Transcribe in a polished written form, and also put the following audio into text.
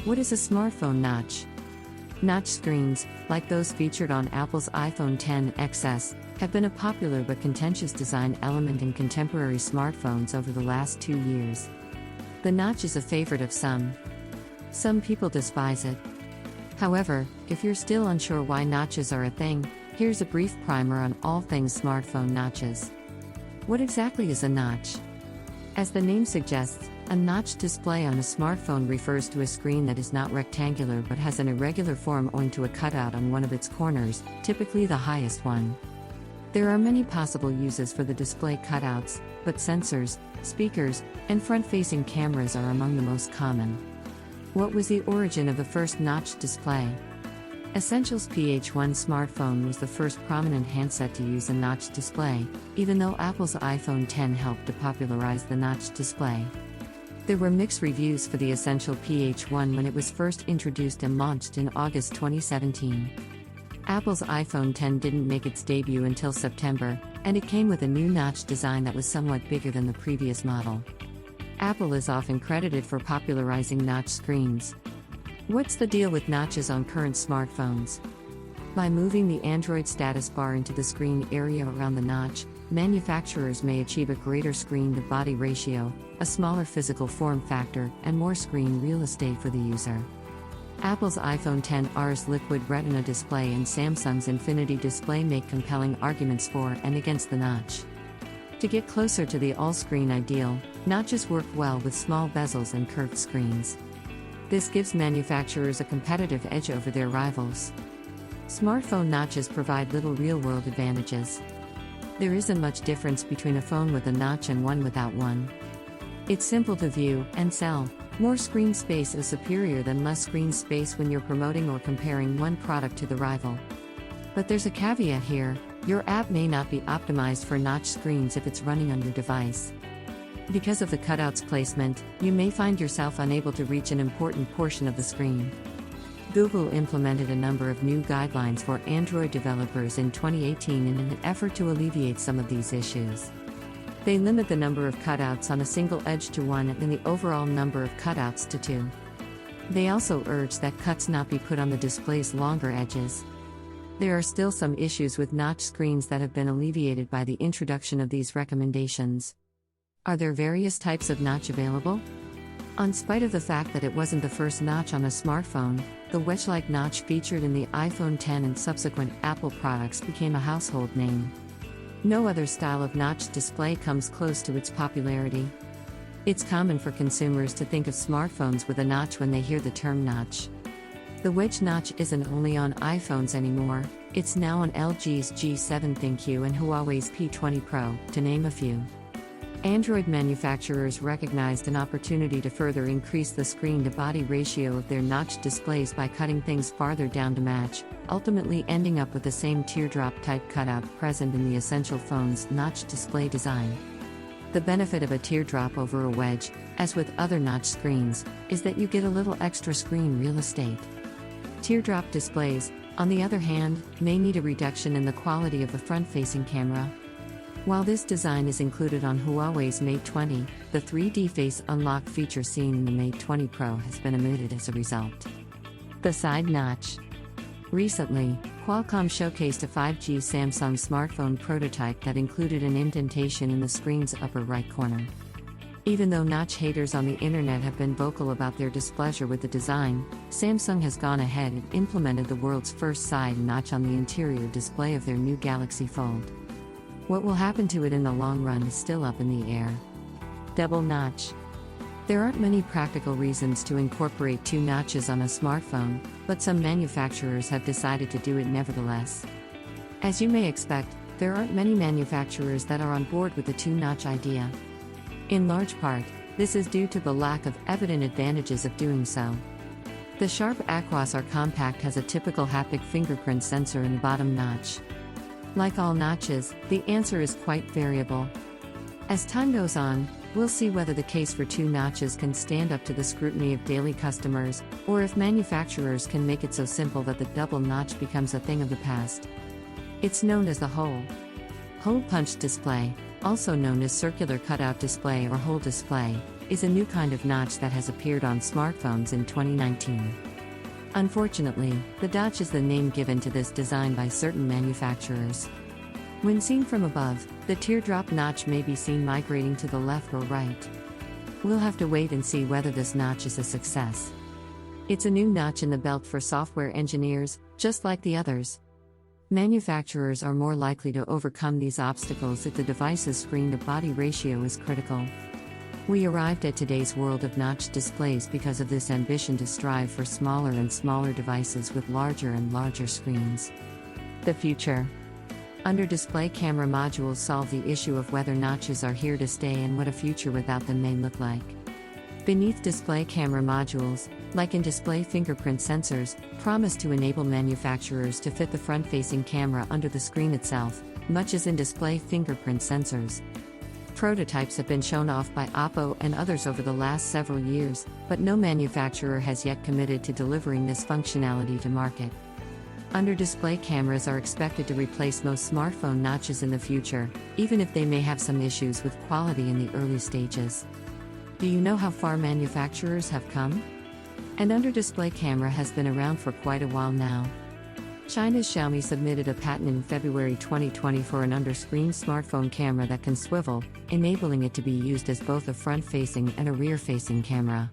What is a smartphone notch? Notch screens, like those featured on Apple's iPhone XS, have been a popular but contentious design element in contemporary smartphones over the last 2 years. The notch is a favorite of some. Some people despise it. However, if you're still unsure why notches are a thing, here's a brief primer on all things smartphone notches. What exactly is a notch? As the name suggests, a notch display on a smartphone refers to a screen that is not rectangular but has an irregular form owing to a cutout on one of its corners, typically the highest one. There are many possible uses for the display cutouts, but sensors, speakers, and front-facing cameras are among the most common. What was the origin of the first notch display? Essential's PH1 smartphone was the first prominent handset to use a notch display, even though Apple's iPhone X helped to popularize the notch display. There were mixed reviews for the Essential PH1 when it was first introduced and launched in August 2017. Apple's iPhone X didn't make its debut until September, and it came with a new notch design that was somewhat bigger than the previous model. Apple is often credited for popularizing notch screens. What's the deal with notches on current smartphones? By moving the Android status bar into the screen area around the notch, manufacturers may achieve a greater screen-to-body ratio, a smaller physical form factor, and more screen real estate for the user. Apple's iPhone XR's Liquid Retina display and Samsung's Infinity display make compelling arguments for and against the notch. To get closer to the all-screen ideal, notches work well with small bezels and curved screens. This gives manufacturers a competitive edge over their rivals. Smartphone notches provide little real-world advantages. There isn't much difference between a phone with a notch and one without one. It's simple to view and sell. More screen space is superior than less screen space when you're promoting or comparing one product to the rival. But there's a caveat here: your app may not be optimized for notch screens if it's running on your device. Because of the cutouts placement, you may find yourself unable to reach an important portion of the screen. Google implemented a number of new guidelines for Android developers in 2018 in an effort to alleviate some of these issues. They limit the number of cutouts on a single edge to 1 and the overall number of cutouts to 2. They also urge that cuts not be put on the display's longer edges. There are still some issues with notch screens that have been alleviated by the introduction of these recommendations. Are there various types of notch available? In spite of the fact that it wasn't the first notch on a smartphone, the wedge-like notch featured in the iPhone X and subsequent Apple products became a household name. No other style of notch display comes close to its popularity. It's common for consumers to think of smartphones with a notch when they hear the term notch. The wedge notch isn't only on iPhones anymore, it's now on LG's G7 ThinQ and Huawei's P20 Pro, to name a few. Android manufacturers recognized an opportunity to further increase the screen-to-body ratio of their notch displays by cutting things farther down to match, ultimately ending up with the same teardrop-type cutout present in the Essential phone's notch display design. The benefit of a teardrop over a wedge, as with other notch screens, is that you get a little extra screen real estate. Teardrop displays, on the other hand, may need a reduction in the quality of the front-facing camera. While this design is included on Huawei's Mate 20, the 3D Face Unlock feature seen in the Mate 20 Pro has been omitted as a result. The side notch. Recently, Qualcomm showcased a 5G Samsung smartphone prototype that included an indentation in the screen's upper right corner. Even though notch haters on the internet have been vocal about their displeasure with the design, Samsung has gone ahead and implemented the world's first side notch on the interior display of their new Galaxy Fold. What will happen to it in the long run is still up in the air. Double notch. There aren't many practical reasons to incorporate 2 notches on a smartphone, but some manufacturers have decided to do it nevertheless. As you may expect, there aren't many manufacturers that are on board with the 2-notch idea. In large part, this is due to the lack of evident advantages of doing so. The Sharp Aquos R Compact has a typical haptic fingerprint sensor in the bottom notch. Like all notches, the answer is quite variable. As time goes on, we'll see whether the case for 2 notches can stand up to the scrutiny of daily customers, or if manufacturers can make it so simple that the double notch becomes a thing of the past. It's known as the hole punch display, also known as circular cutout display or hole display, is a new kind of notch that has appeared on smartphones in 2019. Unfortunately, the notch is the name given to this design by certain manufacturers. When seen from above, the teardrop notch may be seen migrating to the left or right. We'll have to wait and see whether this notch is a success. It's a new notch in the belt for software engineers, just like the others. Manufacturers are more likely to overcome these obstacles if the device's screen-to-body ratio is critical. We arrived at today's world of notched displays because of this ambition to strive for smaller and smaller devices with larger and larger screens. The future. Under-display camera modules solve the issue of whether notches are here to stay and what a future without them may look like. Beneath display camera modules, like in display fingerprint sensors, promise to enable manufacturers to fit the front-facing camera under the screen itself, much as in display fingerprint sensors. Prototypes have been shown off by Oppo and others over the last several years, but no manufacturer has yet committed to delivering this functionality to market. Under-display cameras are expected to replace most smartphone notches in the future, even if they may have some issues with quality in the early stages. Do you know how far manufacturers have come? An under-display camera has been around for quite a while now. China's Xiaomi submitted a patent in February 2020 for an under-screen smartphone camera that can swivel, enabling it to be used as both a front-facing and a rear-facing camera.